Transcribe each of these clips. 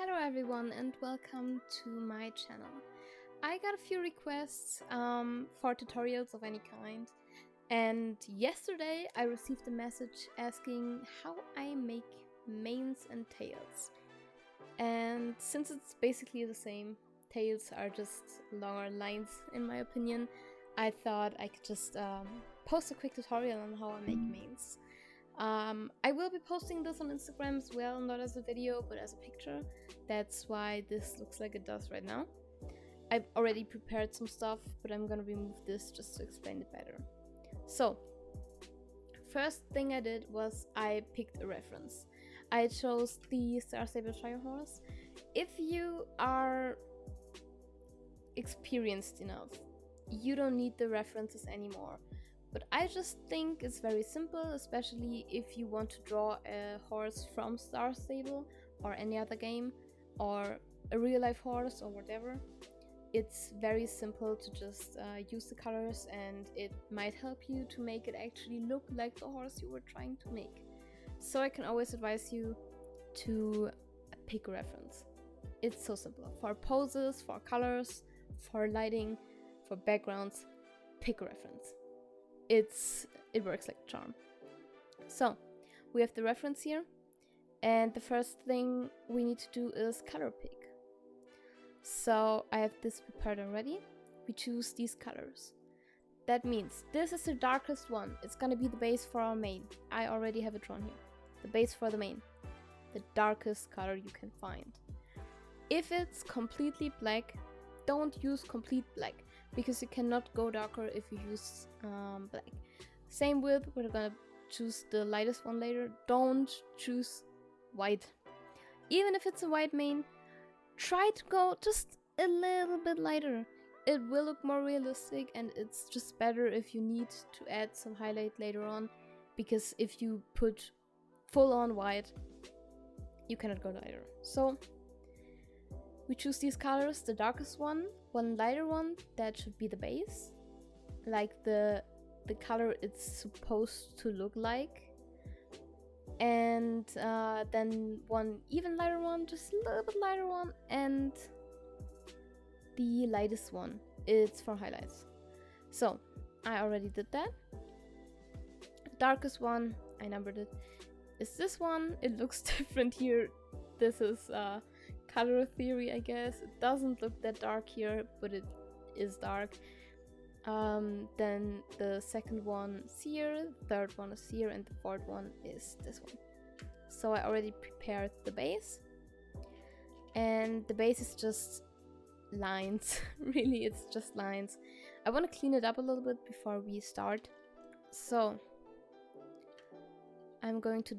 Hello everyone and welcome to my channel. I got a few requests for tutorials of any kind, and yesterday I received a message asking how I make manes and tails. And since it's basically the same, tails are just longer lines in my opinion, I thought I could just post a quick tutorial on how I make manes. I will be posting this on Instagram as well, not as a video, but as a picture. That's why this looks like it does right now. I've already prepared some stuff, but I'm gonna remove this just to explain it better. So, first thing I did was I picked a reference. I chose the Star Stable Trio Horse. If you are experienced enough, you don't need the references anymore. But I just think it's very simple, especially if you want to draw a horse from Star Stable or any other game, or a real life horse or whatever. It's very simple to just use the colors, and it might help you to make it actually look like the horse you were trying to make. So I can always advise you to pick a reference. It's so simple. For poses, for colors, for lighting, for backgrounds, pick a reference. It works like a charm. So we have the reference here, and the first thing we need to do is color pick. So I have this prepared already. We choose these colors. That means this is the darkest one. It's gonna be the base for our mane. I already have it drawn here. The base for the mane. The darkest color you can find. If it's completely black, don't use complete black, because you cannot go darker if you use black. Same with, we're gonna choose the lightest one later. Don't choose white. Even if it's a white mane, try to go just a little bit lighter. It will look more realistic, and it's just better if you need to add some highlight later on, because if you put full on white, you cannot go lighter. So we choose these colors, the darkest one lighter one, that should be the base, like the color it's supposed to look like, and then one even lighter one, just a little bit lighter one, and the lightest one, it's for highlights. So I already did that. Darkest one, I numbered it, is this one. It looks different here. This is color theory, I guess. It doesn't look that dark here, but it is dark. Then the second one is here, third one is here, and the fourth one is this one. So I already prepared the base, and the base is just lines. Really, it's just lines. I want to clean it up a little bit before we start, so I'm going to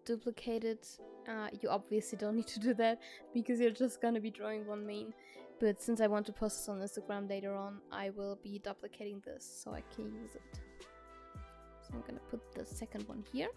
duplicate it. You obviously don't need to do that, because you're just gonna be drawing one mane, but since I want to post this on Instagram later on, I will be duplicating this so I can use it. So I'm gonna put the second one here.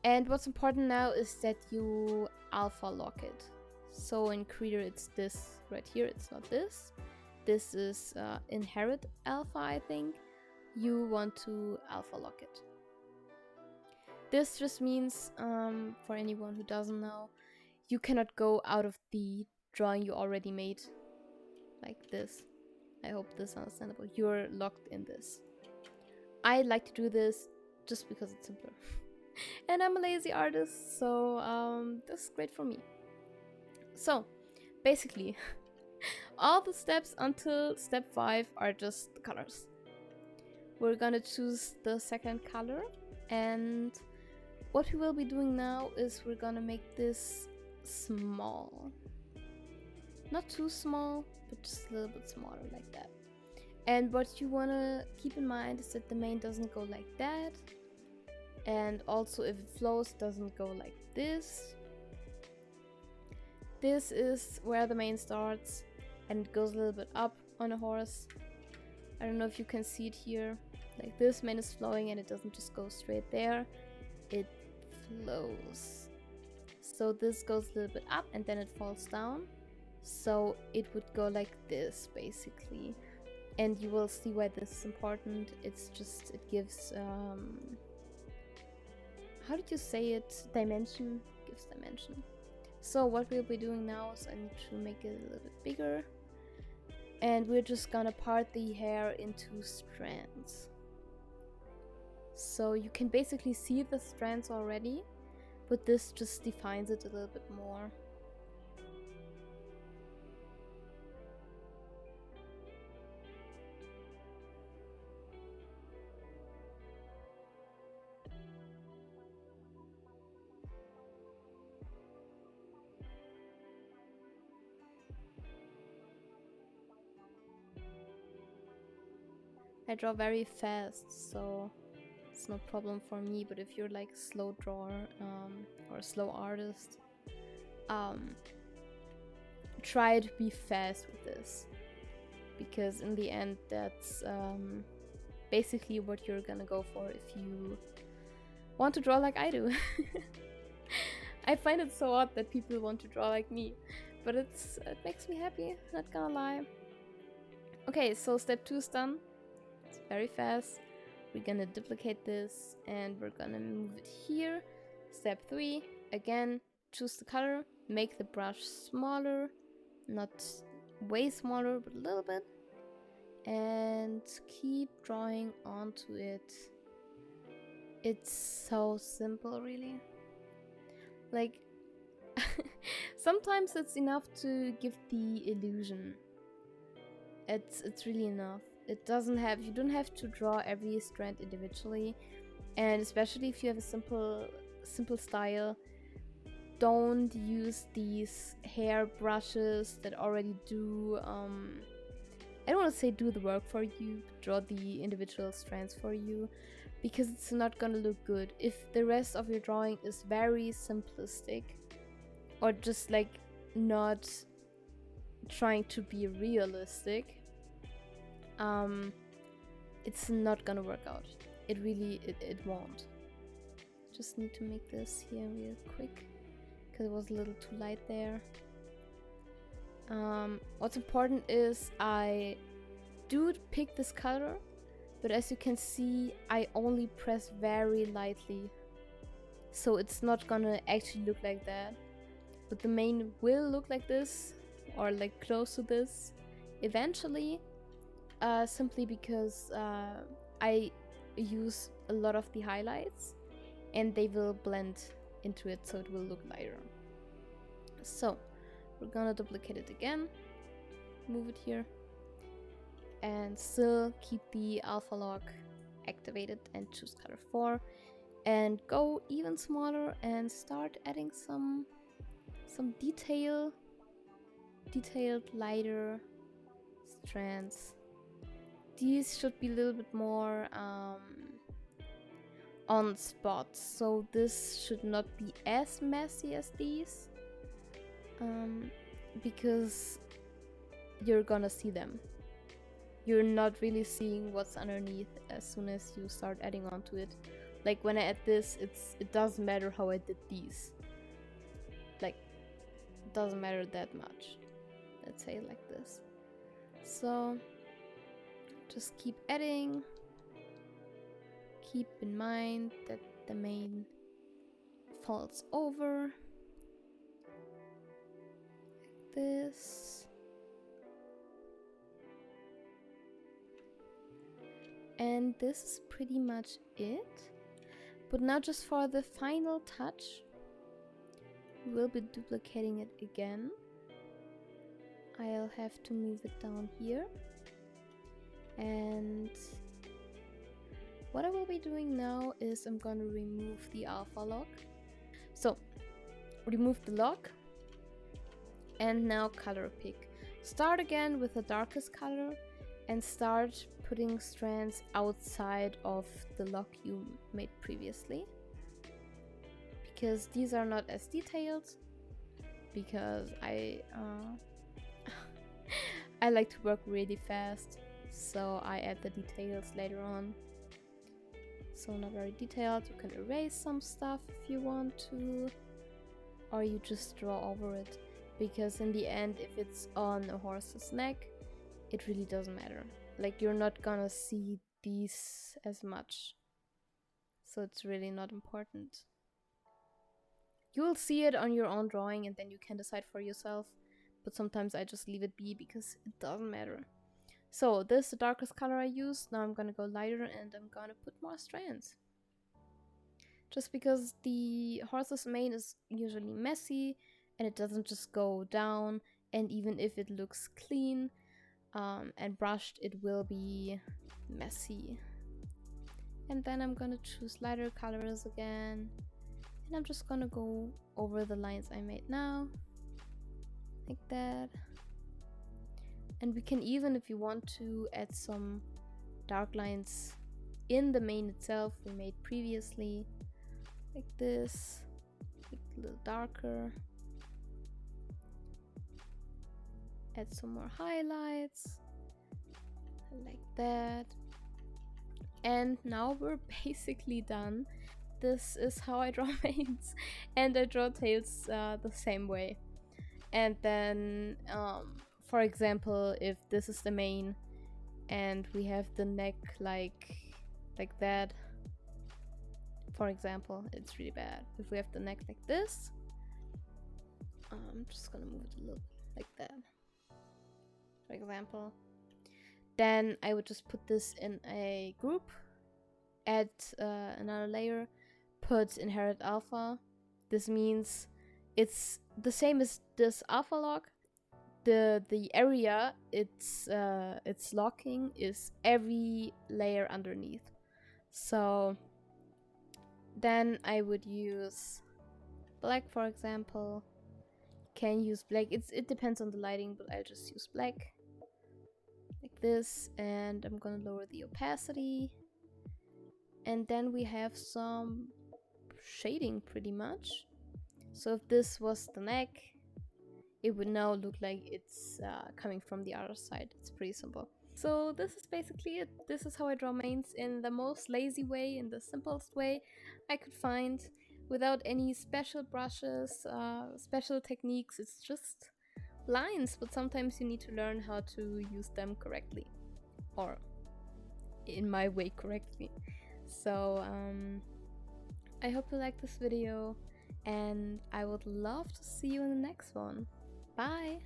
And what's important now is that you alpha lock it. So in Krita it's this right here, it's not this. This is inherit alpha, I think. You want to alpha lock it. This just means, for anyone who doesn't know, you cannot go out of the drawing you already made, like this. I hope this is understandable. You're locked in this. I like to do this just because it's simpler. And I'm a lazy artist, so this is great for me. So, basically, all the steps until step 5 are just the colors. We're gonna choose the second color, and what we will be doing now is we're gonna make this small. Not too small, but just a little bit smaller, like that. And what you wanna keep in mind is that the mane doesn't go like that, and also if it flows, it doesn't go like this. This is where the mane starts, and it goes a little bit up on a horse. I don't know if you can see it here. Like this mane is flowing, and it doesn't just go straight there. It flows. So this goes a little bit up, and then it falls down. So it would go like this, basically. And you will see why this is important. It's just, it gives, how did you say it? Dimension gives dimension. So what we'll be doing now is I need to make it a little bit bigger. And we're just gonna part the hair into strands. So you can basically see the strands already, but this just defines it a little bit more. I draw very fast, so it's no problem for me, but if you're like a slow drawer or a slow artist, try to be fast with this, because in the end that's basically what you're gonna go for if you want to draw like I do. I find it so odd that people want to draw like me, but it makes me happy, not gonna lie. Okay, so step 2 is done. It's very fast. We're gonna duplicate this and we're gonna move it here. Step 3, again, choose the color, make the brush smaller, not way smaller, but a little bit, and keep drawing onto it. It's so simple, really. Like, sometimes it's enough to give the illusion. It's really enough. It doesn't have, you don't have to draw every strand individually, and especially if you have a simple style, don't use these hair brushes that already do I don't want to say do the work for you, draw the individual strands for you, because it's not gonna look good if the rest of your drawing is very simplistic or just like not trying to be realistic. It's not gonna work out. It really won't. Just need to make this here real quick because it was a little too light there. What's important is I do pick this color, but as you can see, I only press very lightly, so it's not gonna actually look like that. But the mane will look like this, or like close to this, eventually. Simply because I use a lot of the highlights and they will blend into it, so it will look lighter. So we're gonna duplicate it again, move it here, and still keep the alpha lock activated and choose color 4 and go even smaller and start adding some detailed lighter strands. These should be a little bit more on spots, so this should not be as messy as these, because you're gonna see them. You're not really seeing what's underneath as soon as you start adding onto it. Like when I add this, it doesn't matter how I did these. Like, it doesn't matter that much. Let's say it like this. So just keep adding. Keep in mind that the mane falls over like this. And this is pretty much it. But now just for the final touch, we'll be duplicating it again. I'll have to move it down here. And what I will be doing now is I'm gonna remove the alpha lock. So, remove the lock. And now color pick. Start again with the darkest color and start putting strands outside of the lock you made previously. Because these are not as detailed. Because I like to work really fast. So I add the details later on. So not very detailed. You can erase some stuff if you want to, or you just draw over it, because in the end, if it's on a horse's neck, it really doesn't matter. Like, you're not gonna see these as much, so it's really not important. You will see it on your own drawing and then you can decide for yourself. But sometimes I just leave it be because it doesn't matter. So this is the darkest color I used. Now I'm gonna go lighter and I'm gonna put more strands. Just because the horse's mane is usually messy and it doesn't just go down, and even if it looks clean and brushed, it will be messy. And then I'm gonna choose lighter colors again, and I'm just gonna go over the lines I made now, like that. And we can even, if you want to, add some dark lines in the mane itself we made previously, like this, make it a little darker. Add some more highlights, like that. And now we're basically done. This is how I draw manes, and I draw tails the same way. And then, for example, if this is the mane and we have the neck like that, for example, it's really bad. If we have the neck like this, I'm just gonna move it a little like that, for example. Then I would just put this in a group, add another layer, put inherit alpha. This means it's the same as this alpha lock. The area it's locking is every layer underneath. So then I would use black, for example. Can use black. It depends on the lighting, but I'll just use black. Like this, and I'm gonna lower the opacity. And then we have some shading pretty much. So if this was the neck, it would now look like it's coming from the other side. It's pretty simple. So this is basically it. This is how I draw manes in the most lazy way, in the simplest way I could find, without any special brushes, special techniques. It's just lines, but sometimes you need to learn how to use them correctly, or in my way correctly. So I hope you like this video, and I would love to see you in the next one. Bye!